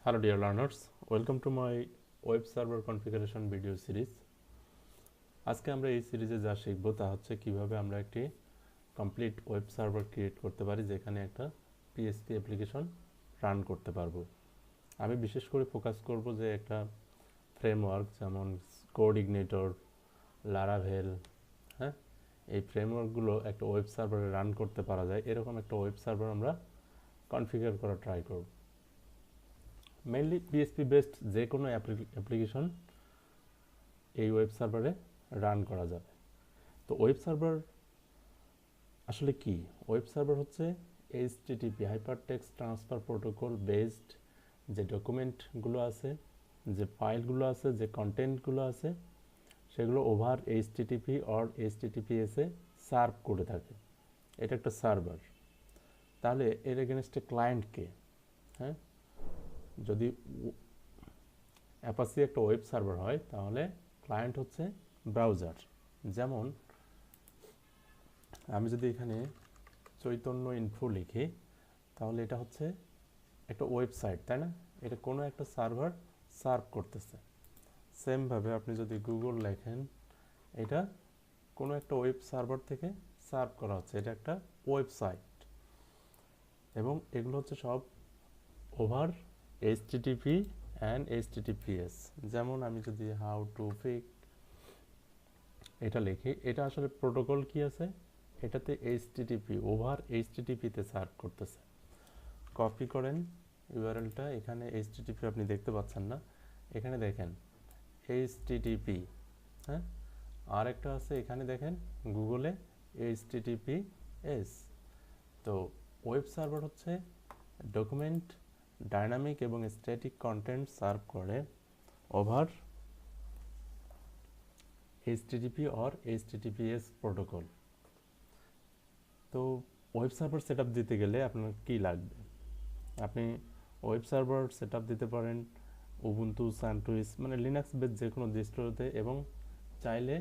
Hello dear learners, welcome to my web server configuration video series. আজকে আমরা এই সিরিজে যা শিখব তা হচ্ছে কিভাবে আমরা একটি কমপ্লিট ওয়েব সার্ভার ক্রিয়েট করতে পারি যেখানে একটা PHP অ্যাপ্লিকেশন রান করতে পারবো। আমি বিশেষ করে ফোকাস করব যে একটা ফ্রেমওয়ার্ক যেমন কোঅর্ডিনেটর, লারাভেল, হ্যাঁ, এই ফ্রেমওয়ার্কগুলো একটা ওয়েব সার্ভারে রান করতে পারা যায় এরকম একটা ওয়েব সার্ভার আমরা কনফিগার করা ট্রাই করব। মেইনলি PHP বেসড যে কোনো অ্যাপ্লিকেশন এই ওয়েব সার্ভারে রান করা যাবে। তো ওয়েব সার্ভার আসলে কি? ওয়েব সার্ভার হচ্ছে HTTP hypertext transfer protocol based যে ডকুমেন্টগুলো আছে, যে ফাইলগুলো আছে, যে কন্টেন্টগুলো আছে সেগুলো over HTTP or HTTPS A serve করে থাকে। এটা একটা সার্ভার। তাহলে এর এগেনস্টে ক্লায়েন্ট কে? হ্যাঁ, যদি অ্যাপাসি একটা ওয়েব সার্ভার হয় তাহলে ক্লায়েন্ট হচ্ছে ব্রাউজার। যেমন আমি যদি এখানে চৈতন্য ইনফো লিখি তাহলে এটা হচ্ছে একটা ওয়েবসাইট, তাই না? এটা কোনো একটা সার্ভার সার্ভ করতেছে। সেমভাবে আপনি যদি গুগল লেখেন এটা কোনো একটা ওয়েব সার্ভার থেকে সার্ভ করা হচ্ছে, এটা একটা ওয়েবসাইট। এবং এগুলো হচ্ছে সব ওভার HTTP অ্যান্ড HTTPS। যেমন আমি যদি হাউ টু ফিক এটা লিখি, এটা আসলে প্রোটোকল কি আছে, এটাতে HTTP ওভার HTTP-তে সার্ভ করতেছে। কপি করেন ইউআরএলটা, এখানে HTTP আপনি দেখতে পাচ্ছেন না, এখানে দেখেন HTTP, হ্যাঁ, আর একটা আছে এখানে দেখেন গুগলে HTTPS। তো ওয়েব সার্ভার হচ্ছে ডকুমেন্ট, ডাইনামিক এবং স্ট্যাটিক কন্টেন্ট সার্ভ করে over HTTP or HTTPS protocol. তো ওয়েব সার্ভার সেটআপ দিতে গেলে আপনার কি লাগবে? আপনি ওয়েব সার্ভার সেটআপ দিতে পারেন উবুন্টু, সানটুইস, মানে লিনাক্স বেস যে কোনো ডিস্ট্রিবিউতে, এবং চাইলে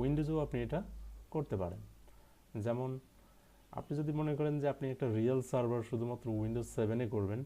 উইন্ডোজেও আপনি এটা করতে পারেন। যেমন আপনি যদি মনে করেন যে আপনি একটা রিয়েল সার্ভার শুধুমাত্র উইন্ডোজ 7-এ করবেন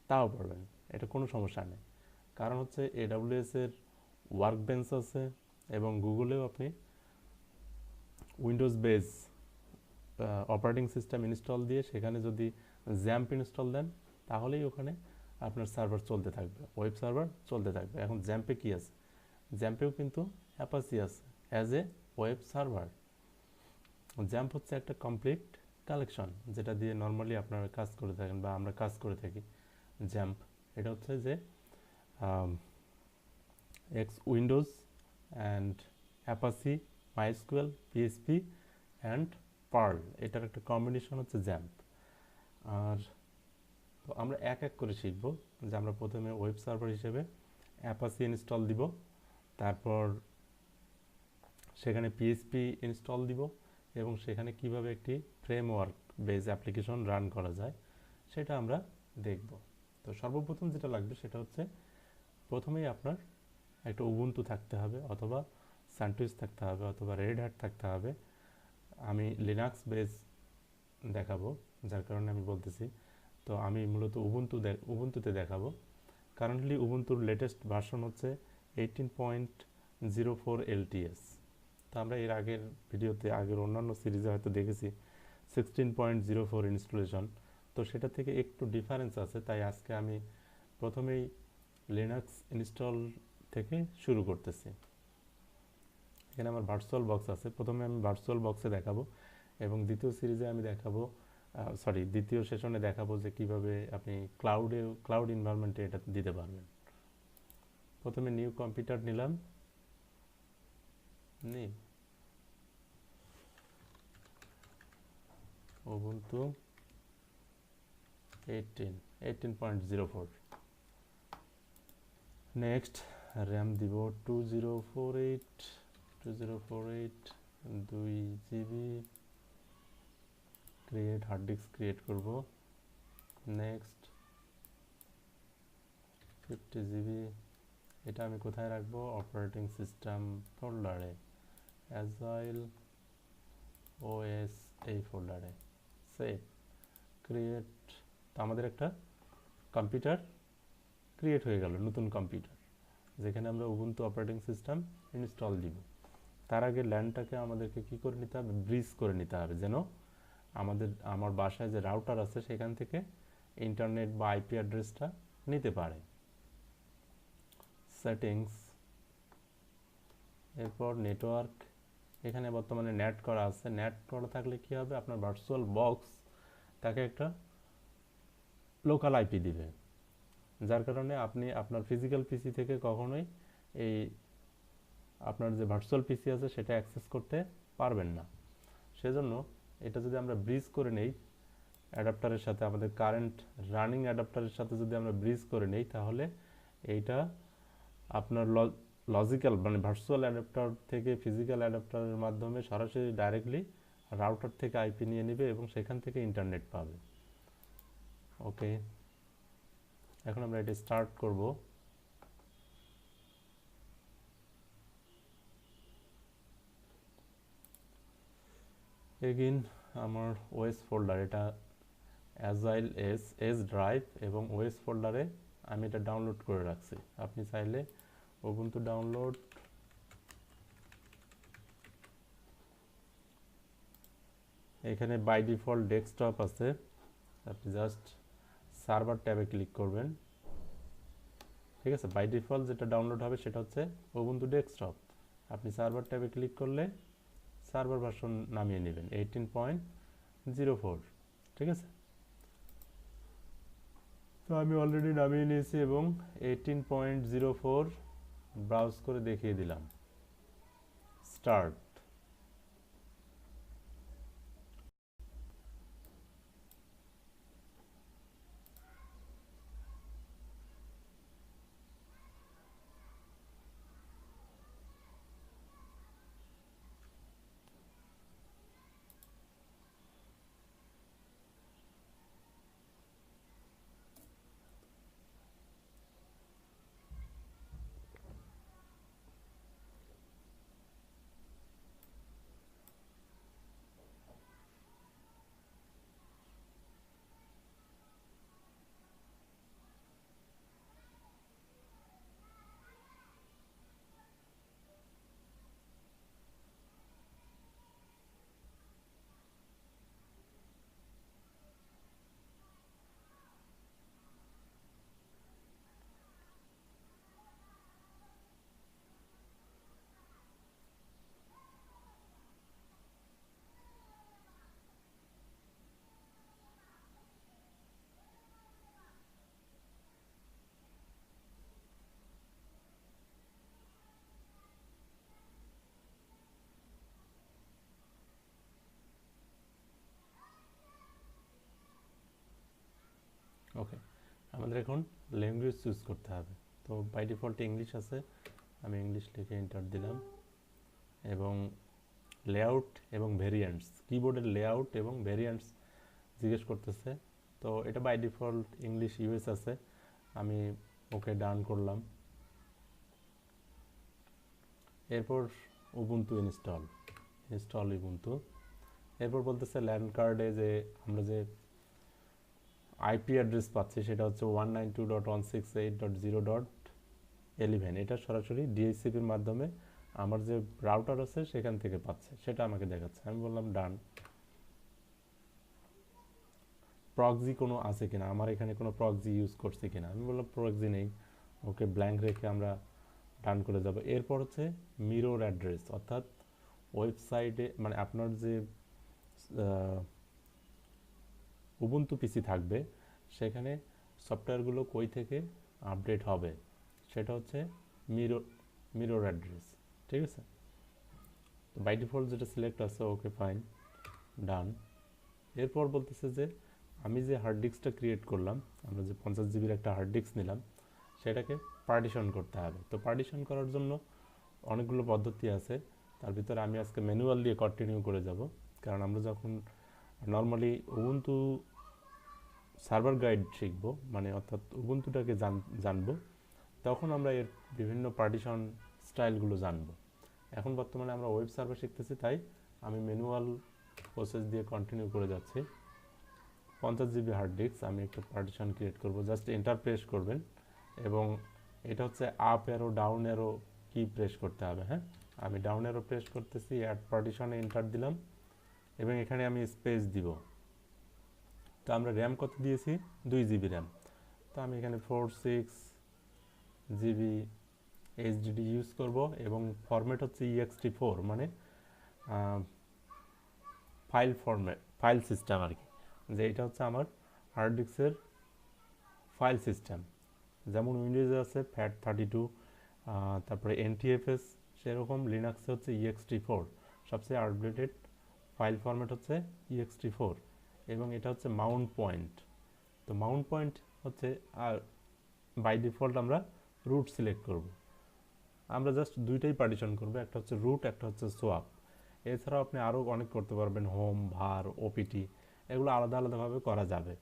তাও পারবেন, এটা কোনো সমস্যা নেই। কারণ হচ্ছে AWS এর ওয়ার্কবেঞ্চ আছে এবং গুগলেও আপনি Windows base operating system install দিয়ে সেখানে যদি জ্যাম্প ইনস্টল দেন তাহলেই ওখানে আপনার সার্ভার চলতে থাকবে, ওয়েব সার্ভার চলতে থাকবে। এখন জ্যাম্পে কি আছে? জ্যাম্পেও কিন্তু অ্যাপাসি আছে as a web server. XAMPP হচ্ছে একটা কমপ্লিট কালেকশন যেটা দিয়ে নর্মালি আপনারা কাজ করে থাকেন বা আমরা কাজ করে থাকি। জ্যাম্প এটা হচ্ছে যে X windows and Apache, MySQL, PHP and Perl, এটার একটা কম্বিনেশন হচ্ছে জ্যাম্প। আর তো আমরা এক এক করে শিখব যে আমরা প্রথমে ওয়েব সার্ভার হিসেবে অ্যাপাসি ইনস্টল দিব, তারপর সেখানে PHP ইনস্টল দিব এবং সেখানে কিভাবে একটি ফ্রেমওয়ার্ক বেস অ্যাপ্লিকেশন রান করা যায় সেটা আমরা দেখব। তো সর্বপ্রথম যেটা লাগবে সেটা হচ্ছে প্রথমেই আপনার একটা উবুন্টু থাকতে হবে, অথবা সানটুইস থাকতে হবে, অথবা রেড হ্যাট থাকতে হবে। আমি লিনাক্স বেস দেখাবো যার কারণে আমি বলতেছি। তো আমি মূলত উবুন্টুতে দেখাবো। কারেন্টলি উবুন্টুর লেটেস্ট ভার্সন হচ্ছে 18.04 LTS। তো আমরা এর আগের ভিডিওতে, আগের অন্যান্য সিরিজে হয়তো দেখেছি 16.04 ইনস্টলেশন। তো সেটা থেকে একটু ডিফারেন্স আছে, তাই আজকে আমি প্রথমেই লিনাক্স ইনস্টল থেকে শুরু করতেছি। এখানে আমার ভার্চুয়াল বক্স আছে, প্রথমে আমি ভার্চুয়াল বক্সে দেখাবো এবং দ্বিতীয় সিরিজে আমি দেখাবো, দ্বিতীয় সেশনে দেখাবো যে কিভাবে আপনি ক্লাউড এনভায়রনমেন্টে এটা দিতে পারবেন। প্রথমে নিউ কম্পিউটার নিলাম, উবুন্টু 18.04। নেক্সট র্যাম দিব 2048 2GB। Create hard disk create করব। Next 50GB। এটা আমি কোথায় রাখবো? অপারেটিং সিস্টেম ফোল্ডারে, অ্যাজাইল OS এই ফোল্ডারে। Save, create. তো আমাদের একটা কম্পিউটার ক্রিয়েট হয়ে গেল নতুন কম্পিউটার, যেখানে আমরা উবুন্টু অপারেটিং সিস্টেম ইনস্টল দিব। তার আগে ল্যানটাকে আমাদেরকে কি করে নিতে হবে, ব্রিজ করে নিতে হবে, যেন আমার বাসায় যে রাউটার আছে সেখান থেকে ইন্টারনেট বা আইপি অ্যাড্রেসটা নিতে পারে। সেটিংস, এরপর নেটওয়ার্ক, এখানে বর্তমানে নেট করা আছে। নেট করা থাকলে কি হবে, আপনার ভার্চুয়াল বক্স তাকে একটা লোকাল আইপি দিবে, যার কারণে আপনি আপনার ফিজিক্যাল পিসি থেকে কখনোই এই আপনার যে ভার্চুয়াল পিসি আছে সেটা অ্যাক্সেস করতে পারবেন না। সেজন্য এটা যদি আমরা ব্রিজ করে নেই অ্যাডাপ্টারের সাথে, আমাদের কারেন্ট রানিং অ্যাডাপ্টারের সাথে যদি আমরা ব্রিজ করে নেই, তাহলে এইটা আপনার লজিক্যাল মানে ভার্চুয়াল অ্যাডাপ্টার থেকে ফিজিক্যাল অ্যাডাপ্টারের মাধ্যমে সরাসরি ডাইরেক্টলি রাউটার থেকে আইপি নিয়ে নেবে এবং সেখান থেকে ইন্টারনেট পাবে। ওকে, এখন আমরা এটা স্টার্ট করব। এগেইন আমার ওএস ফোল্ডার, এটা অ্যাজাইল এস ড্রাইভ এবং ওএস ফোল্ডারে আমি এটা ডাউনলোড করে রাখছি। আপনি চাইলে উবুন্টু ডাউনলোড, এখানে বাই ডিফল্ট ডেস্কটপ আছে, আপনি জাস্ট সার্ভার ট্যাবে ক্লিক করবেন। ঠিক আছে, বাই ডিফল্ট যেটা ডাউনলোড হবে সেটা হচ্ছে উবুন্টু ডেস্কটপ। আপনি সার্ভার ট্যাবে ক্লিক করলে সার্ভার ভার্সন নামিয়ে নেবেন 18.04। ঠিক আছে, তো আমি অলরেডি নামিয়ে নিয়েছি এবং 18.04 ব্রাউজ করে দেখিয়ে দিলাম। স্টার্ট। ওকে, আমাদের এখন ল্যাঙ্গুয়েজ চুজ করতে হবে। তো বাই ডিফল্ট ইংলিশ আছে, আমি ইংলিশ লিখে এন্টার দিলাম। এবং লেআউট এবং ভেরিয়েন্টস, কিবোর্ডের লেআউট এবং ভেরিয়েন্টস জিজ্ঞেস করতেছে। তো এটা বাই ডিফল্ট ইংলিশ ইউএস আছে, আমি ওকে ডান করলাম। এরপর উবুন্টু ইনস্টল উবুন্টু। এরপর বলতেছে ল্যান্ড কার্ডে যে আমরা যে আইপি অ্যাড্রেস পাচ্ছি সেটা হচ্ছে 192.168.0.11। এটা সরাসরি ডিএইচসিপির মাধ্যমে আমার যে রাউটার আছে সেখান থেকে পাচ্ছে, সেটা আমাকে দেখাচ্ছে। আমি বললাম ডান। প্রক্সি কোনো আছে কিনা, আমার এখানে কোনো প্রক্সি ইউজ করছি কিনা, আমি বললাম প্রক্সি নেই। ওকে, ব্ল্যাঙ্ক রেখে আমরা ডান করে যাব। এরপর হচ্ছে মিরর অ্যাড্রেস, অর্থাৎ ওয়েবসাইটে মানে আপনার যে উবুন্টু পিসি থাকবে সেখানে সফটওয়্যারগুলো কই থেকে আপডেট হবে সেটা হচ্ছে মিরর অ্যাড্রেস। ঠিক আছে, তো বাই ডিফল্ট যেটা সিলেক্ট আছে, ওকে ফাইন, ডান। এরপর বলতেছে যে আমি যে হার্ড ডিস্কটা ক্রিয়েট করলাম, আমরা যে 50 জিবির একটা হার্ড ডিস্ক নিলাম, সেটাকে পার্টিশন করতে হবে। তো পার্টিশন করার জন্য অনেকগুলো পদ্ধতি আছে, তার ভিতরে আমি আজকে ম্যানুয়াল দিয়ে কন্টিনিউ করে যাব। কারণ আমরা যখন নর্মালি উবুন্টু সার্ভার গাইড শিখব, মানে অর্থাৎ উবুন্টুটাকে জানবো, তখন আমরা এর বিভিন্ন পার্টিশন স্টাইলগুলো জানবো। এখন বর্তমানে আমরা ওয়েব সার্ভার শিখতেছি, তাই আমি ম্যানুয়াল প্রসেস দিয়ে কন্টিনিউ করে যাচ্ছি। 50 জিবি হার্ড ডিস্ক, আমি একটা পার্টিশন ক্রিয়েট করব, জাস্ট এন্টার প্রেস করবেন এবং এটা হচ্ছে আপ অ্যারো ডাউন অ্যারো কি প্রেস করতে হবে। হ্যাঁ, আমি ডাউন অ্যারো প্রেস করতেছি, অ্যাড পার্টিশনে এন্টার দিলাম এবং এখানে আমি স্পেস দিব। তো আমরা র্যাম কত দিয়েছি, 2 জিবি র্যাম। তো আমি এখানে 46 জিবি এইচডিডি ইউজ করব এবং ফরম্যাট হচ্ছে ext4, মানে ফাইল ফরম্যাট, ফাইল সিস্টেম আর কি, যে এটা হচ্ছে আমার হার্ড ডিস্কের ফাইল সিস্টেম। যেমন উইন্ডোজে আছে FAT32, তারপরে NTFS, সেরকম লিনাক্সে হচ্ছে ext4, সবচেয়ে আপডেটেড ফাইল ফরম্যাট হচ্ছে ext4। এবং এটা হচ্ছে মাউন্ট পয়েন্ট। তো মাউন্ট পয়েন্ট হচ্ছে আর বাই ডিফল্ট আমরা রুট সিলেক্ট করব। আমরা জাস্ট দুইটাই পার্টিশন করব, একটা হচ্ছে রুট, একটা হচ্ছে সোয়াপ। এছাড়াও আপনি আরও অনেক করতে পারবেন, হোম, ভার, ওপিটি, এগুলো আলাদা আলাদাভাবে করা যাবে,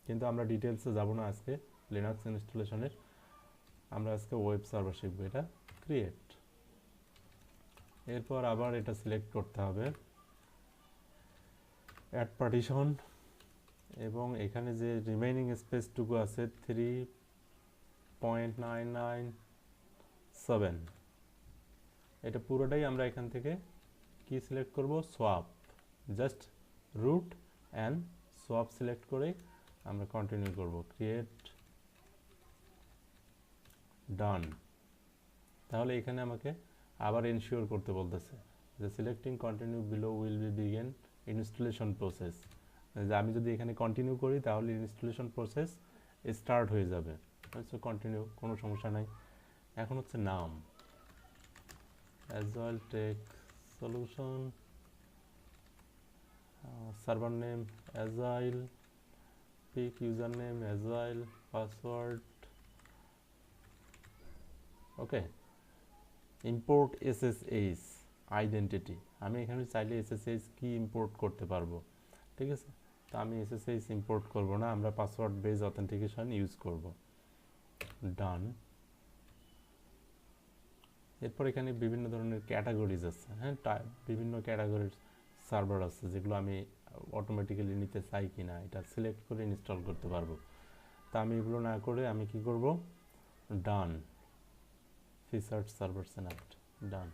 কিন্তু আমরা ডিটেলসে যাব না আজকে লিনাক্স ইনস্টলেশনের। আমরা আজকে ওয়েব সার্ভার শিখবো, এটা ক্রিয়েট। এরপর আবার এটা সিলেক্ট করতে হবে, অ্যাড পার্টিশন, এবং এখানে যে রিমেইনিং স্পেসটুকু আছে 3.997, এটা পুরোটাই আমরা এখান থেকে কি সিলেক্ট করব, swap. Just root and swap select করে আমরা কন্টিনিউ করব, ক্রিয়েট, ডান। তাহলে এখানে আমাকে আবার এনশিওর করতে বলতেছে যে selecting continue below will be begin installation process, যে আমি যদি এখানে কন্টিনিউ করি তাহলে ইনস্টলেশন প্রসেস স্টার্ট হয়ে যাবে। কন্টিনিউ, কোনো সমস্যা নাই। এখন হচ্ছে নাম, Agile tech solution, server name Agile, pick user name Agile, password, okay. Import SSH identity, আমি এখানে চাইলে এসএসএইচ কি ইম্পোর্ট করতে পারবো, ঠিক আছে। তো আমি এসএসএইচ ইম্পোর্ট করব না, আমরা পাসওয়ার্ড বেস অথেন্টিকেশন ইউজ করব, ডান। এরপর এখানে বিভিন্ন ধরনের ক্যাটাগরিজ আছে, হ্যাঁ, বিভিন্ন ক্যাটাগরির সার্ভার আছে যেগুলো আমি অটোমেটিক্যালি নিতে চাই কিনা এটা সিলেক্ট করে ইনস্টল করতে পারবো। তা আমি এগুলো না করে আমি কি করব, ডান, ফিচার্ড সার্ভার সিলেক্ট, ডান।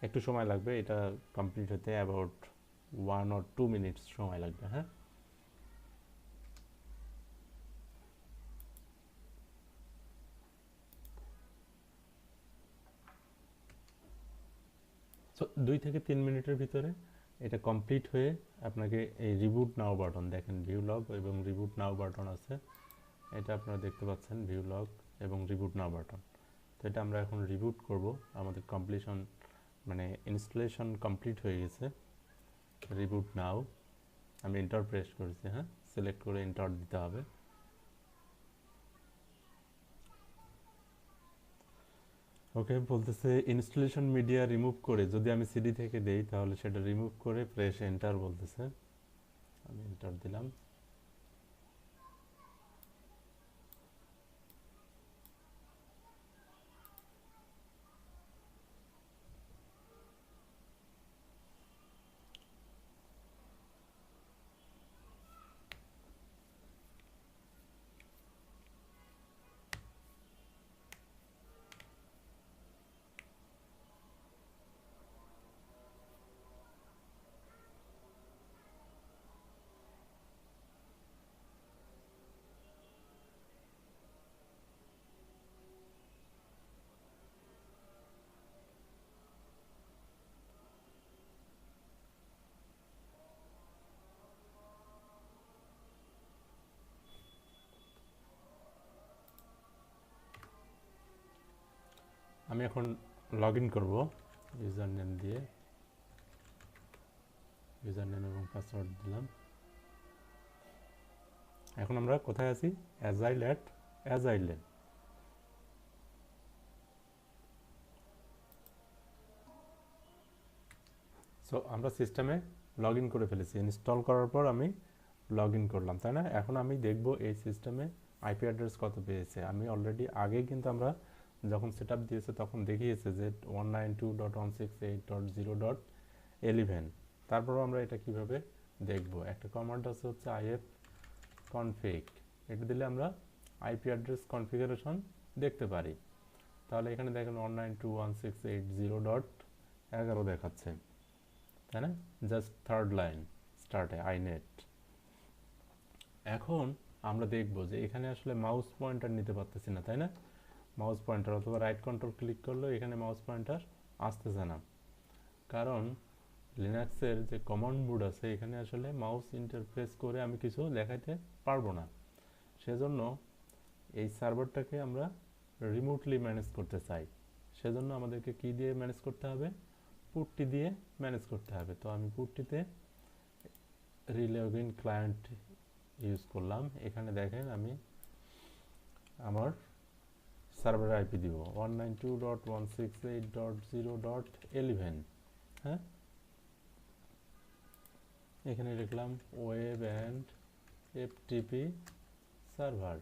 একটু সময় লাগবে এটা কমপ্লিট হতে, অ্যাবাউট 1 or 2 মিনিটস সময় লাগবে। হ্যাঁ, সো 2 থেকে 3 মিনিটের ভিতরে এটা কমপ্লিট হয়ে আপনাকে এই রিবুট নাও বাটন, দেখেন ভিউ লগ এবং রিবুট নাও বাটন আছে, এটা আপনারা দেখতে পাচ্ছেন, ভিউ লগ এবং রিবুট নাও বাটন। তো এটা আমরা এখন রিবুট করব, আমাদের কমপ্লিশন মানে ইনস্টলেশন কমপ্লিট হয়ে গেছে। রিবুট নাও, আমি এন্টার প্রেস করেছি, হ্যাঁ, সিলেক্ট করে এন্টার দিতে হবে। ওকে, বলতেছে ইনস্টলেশন মিডিয়া রিমুভ করে যদি আমি সিডি থেকে দেই তাহলে সেটা রিমুভ করে প্রেস এন্টার বলতেছে, আমি এন্টার দিলাম। আমি এখন লগ ইন করবো ইউজার নেম দিয়ে, ইউজার নেম এবং পাসওয়ার্ড দিলাম। এখন আমরা কোথায় আছি, অ্যাজাইলে। সো আমরা সিস্টেমে লগ ইন করে ফেলেছি, ইনস্টল করার পর আমি লগ ইন করলাম, তাই না। এখন আমি দেখব এই সিস্টেমে আইপি অ্যাড্রেস কত পেয়েছে। আমি অলরেডি আগে কিন্তু আমরা যখন সেট আপ দিয়েছে তখন দেখিয়েছে যে 192.168.0.11। তারপরও আমরা এটা কিভাবে দেখব, একটা কমান্ড আছে হচ্ছে if config, এটা দিলে আমরা আইপি অ্যাড্রেস কনফিগারেশন দেখতে পারি। তাহলে এখানে দেখেন 192.168.0.11 দেখাচ্ছে, তাই না? জাস্ট থার্ড লাইন স্টার্টে আইনেট। এখন আমরা দেখব যে এখানে আসলে মাউস পয়েন্টার নিতে পারতেছি না, তাই না? মাউস পয়েন্টার অথবা রাইট কন্ট্রোল ক্লিক করলেও এখানে মাউস পয়েন্টার আসতেছে না, কারণ লিনাক্সের যে কমান্ড বোর্ড আছে এখানে আসলে মাউস ইন্টারফেস করে আমি কিছু দেখাইতে পারবো না। সেজন্য এই সার্ভারটাকে আমরা রিমোটলি ম্যানেজ করতে চাই। সেজন্য আমাদেরকে কি দিয়ে ম্যানেজ করতে হবে? পুটটি দিয়ে ম্যানেজ করতে হবে। তো আমি পুটটিতে রিলগইন ক্লায়েন্ট ইউজ করলাম। এখানে দেখেন আমি আমার সার্ভার আইপি দিব 192.168.0.11। হ্যাঁ, এখানে লিখলাম ওয়েব অ্যান্ড এফটিপি সার্ভার,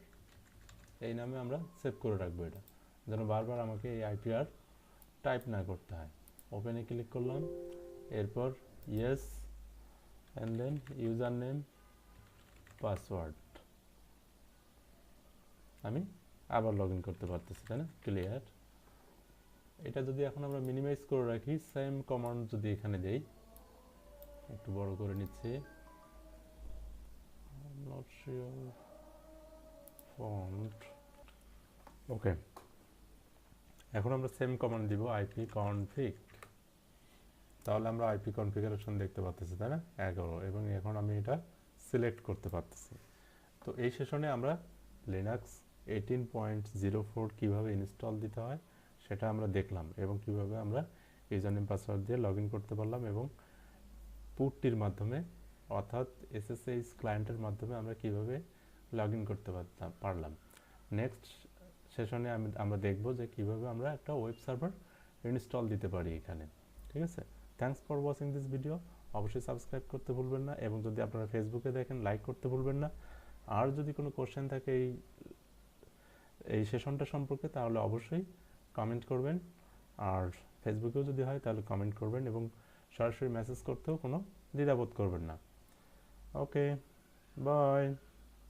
এই নামে আমরা সেভ করে রাখবো, এটা যেন বারবার আমাকে এই আইপি আর টাইপ না করতে হয়। ওপেনে ক্লিক করলাম, এরপর yes and then user name password, আমি আবার লগ ইন করতে পারতেছি, তাই না? ক্লিয়ার। এটা যদি এখন আমরা মিনিমাইজ করে রাখি, সেম কমান্ড যদি এখানে দেই, একটু বড় করে নিচ্ছি, নট শিওর ফন্ট, ওকে। এখন আমরা সেম কমান্ড দিব আইপি কনফিগ, তাহলে আমরা আইপি কনফিগারেশন দেখতে পাচ্ছি, তাই না? 11, এবং এখন আমি এটা সিলেক্ট করতে পারতেছি। তো এই সেশনে আমরা লিনাক্স 18.04 কিভাবে ইনস্টল দিতে হয় সেটা আমরা দেখলাম, এবং কিভাবে আমরা ইউজারনেম পাসওয়ার্ড দিয়ে লগ ইন করতে পারলাম, এবং পুটটির মাধ্যমে অর্থাৎ এসএসএইচ ক্লায়েন্টের মাধ্যমে আমরা কিভাবে লগ ইন করতে পারলাম। নেক্সট সেশনে আমরা দেখব যে কিভাবে আমরা একটা ওয়েব সার্ভার ইনস্টল দিতে পারি এখানে। ঠিক আছে, thanks for watching this video. অবশ্যই সাবস্ক্রাইব করতে ভুলবেন না, এবং যদি আপনারা ফেসবুকে দেখেন লাইক করতে ভুলবেন না। আর যদি কোনো কোশ্চেন থাকে এই সেশনটা সম্পর্কে তাহলে অবশ্যই কমেন্ট করবেন, আর ফেসবুকেও যদি হয় তাহলে কমেন্ট করবেন, এবং সরাসরি মেসেজ করতেও কোনো দ্বিধাবোধ করবেন না। ওকে, বাই।